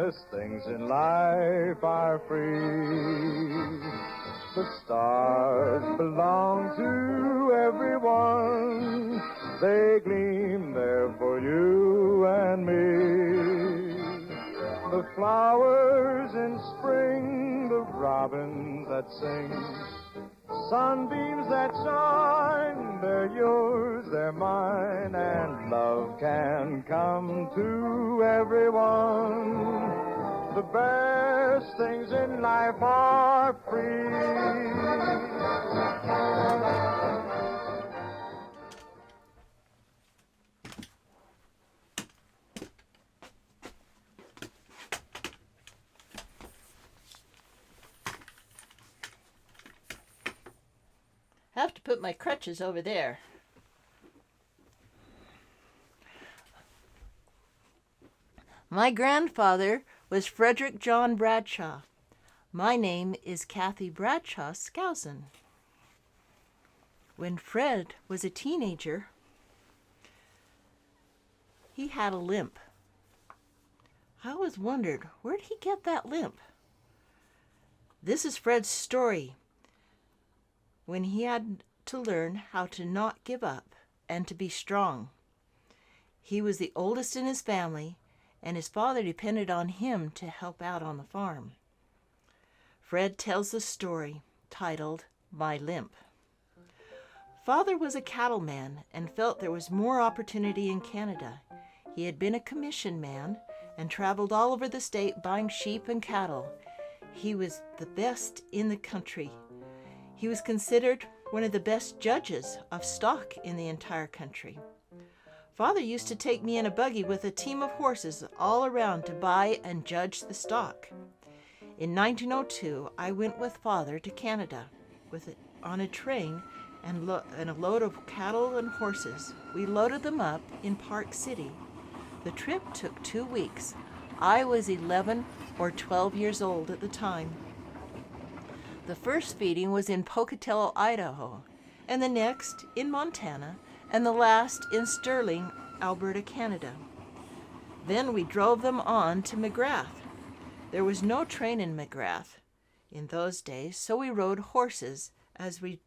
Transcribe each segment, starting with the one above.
best things in life are free. The stars belong to everyone. They gleam there for you and me. The flowers in spring, the robins that sing, sunbeams that shine, they're yours, they're mine, and love can come to everyone. The best things in life are free. I have to put my crutches over there. My grandfather was Frederick John Bradshaw. My name is Kathy Bradshaw Skousen. When Fred was a teenager, he had a limp. I always wondered, where did he get that limp? This is Fred's story. When he had to learn how to not give up and to be strong. He was the oldest in his family, and his father depended on him to help out on the farm. Fred tells the story titled My Limp. Father was a cattleman and felt there was more opportunity in Canada. He had been a commission man and traveled all over the state buying sheep and cattle. He was the best in the country. He was considered one of the best judges of stock in the entire country. Father used to take me in a buggy with a team of horses all around to buy and judge the stock. In 1902, I went with Father to Canada on a train and a load of cattle and horses. We loaded them up in Park City. The trip took 2 weeks. I was 11 or 12 years old at the time. The first feeding was in Pocatello, Idaho, and the next in Montana, and the last in Sterling, Alberta, Canada. Then we drove them on to McGrath. There was no train in McGrath in those days, so we rode horses as we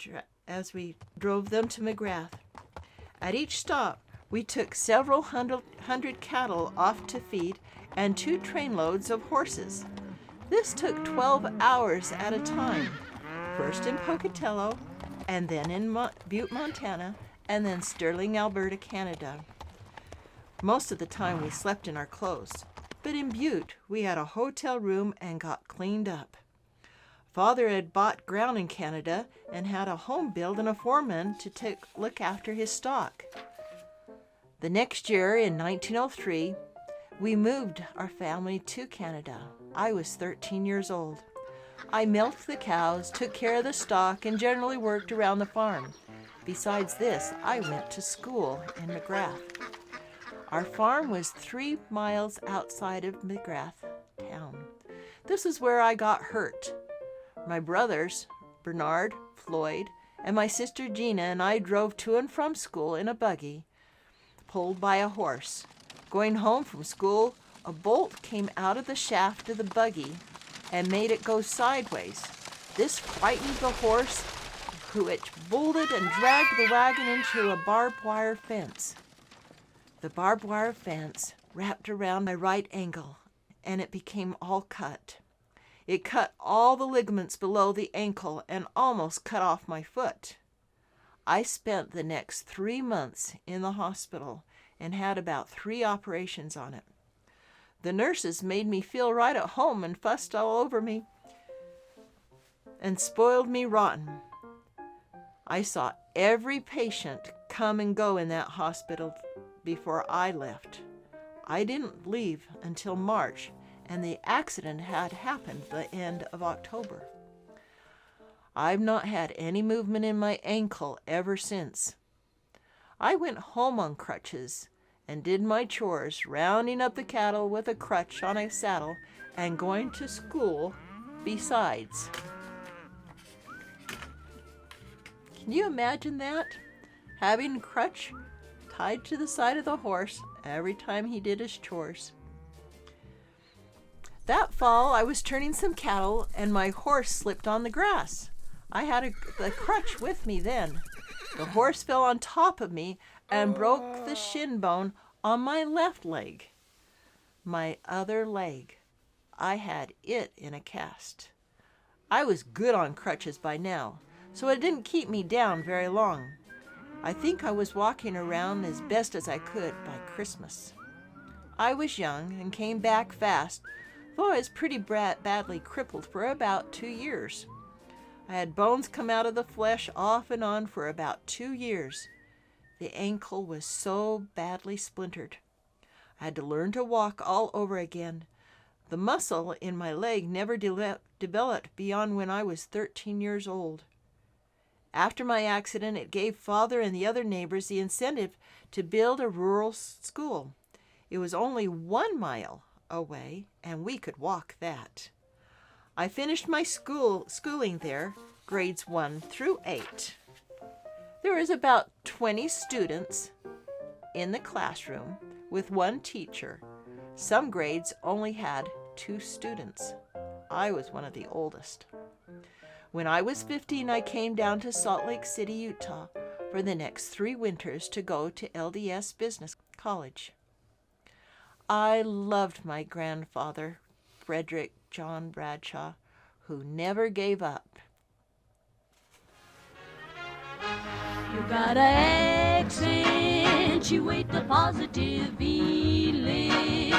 drove them to McGrath. At each stop, we took several hundred cattle off to feed and 2 trainloads of horses. This took 12 hours at a time, first in Pocatello, and then in Butte, Montana, and then Sterling, Alberta, Canada. Most of the time we slept in our clothes, but in Butte we had a hotel room and got cleaned up. Father had bought ground in Canada and had a home built and a foreman to look after his stock. The next year, in 1903, we moved our family to Canada. I was 13 years old. I milked the cows, took care of the stock, and generally worked around the farm. Besides this, I went to school in McGrath. Our farm was 3 miles outside of McGrath town. This is where I got hurt. My brothers, Bernard, Floyd, and my sister Gina and I drove to and from school in a buggy, pulled by a horse. Going home from school, a bolt came out of the shaft of the buggy and made it go sideways. This frightened the horse, which bolted and dragged the wagon into a barbed wire fence. The barbed wire fence wrapped around my right ankle, and it became all cut. It cut all the ligaments below the ankle and almost cut off my foot. I spent the next 3 months in the hospital and had about 3 operations on it. The nurses made me feel right at home and fussed all over me and spoiled me rotten. I saw every patient come and go in that hospital before I left. I didn't leave until March, and the accident had happened the end of October. I've not had any movement in my ankle ever since. I went home on crutches and did my chores, rounding up the cattle with a crutch on a saddle and going to school besides. Can you imagine that? Having a crutch tied to the side of the horse every time he did his chores. That fall, I was turning some cattle and my horse slipped on the grass. I had a crutch with me then. The horse fell on top of me and broke the shin bone on my left leg. My other leg, I had it in a cast. I was good on crutches by now, so it didn't keep me down very long. I think I was walking around as best as I could by Christmas. I was young and came back fast, though I was pretty badly crippled for about 2 years. I had bones come out of the flesh off and on for about 2 years. The ankle was so badly splintered. I had to learn to walk all over again. The muscle in my leg never developed beyond when I was 13 years old. After my accident, it gave Father and the other neighbors the incentive to build a rural school. It was only 1 mile away, and we could walk that. I finished my schooling there, grades 1 through 8. There was about 20 students in the classroom with 1 teacher. Some grades only had 2 students. I was one of the oldest. When I was 15, I came down to Salt Lake City, Utah for the next 3 winters to go to LDS Business College. I loved my grandfather, Frederick John Bradshaw, who never gave up. You gotta accentuate the positive, eliminate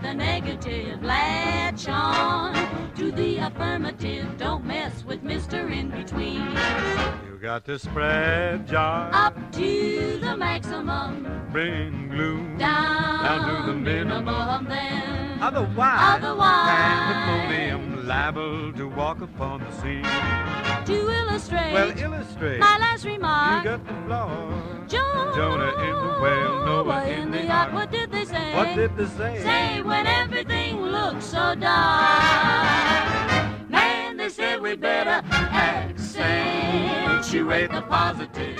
the negative, latch on to the affirmative, don't mess with Mr. In Between. You got to spread joy Up to the maximum, bring gloom down to the minimum. then Otherwise, pandemonium liable to walk upon the scene. to illustrate, Illustrate. my last You remark, got the flaw. Jonah in the whale, Noah in the ark. What did they say? What did they say? Say when everything looks so dark. Man, they said we better accentuate the positive.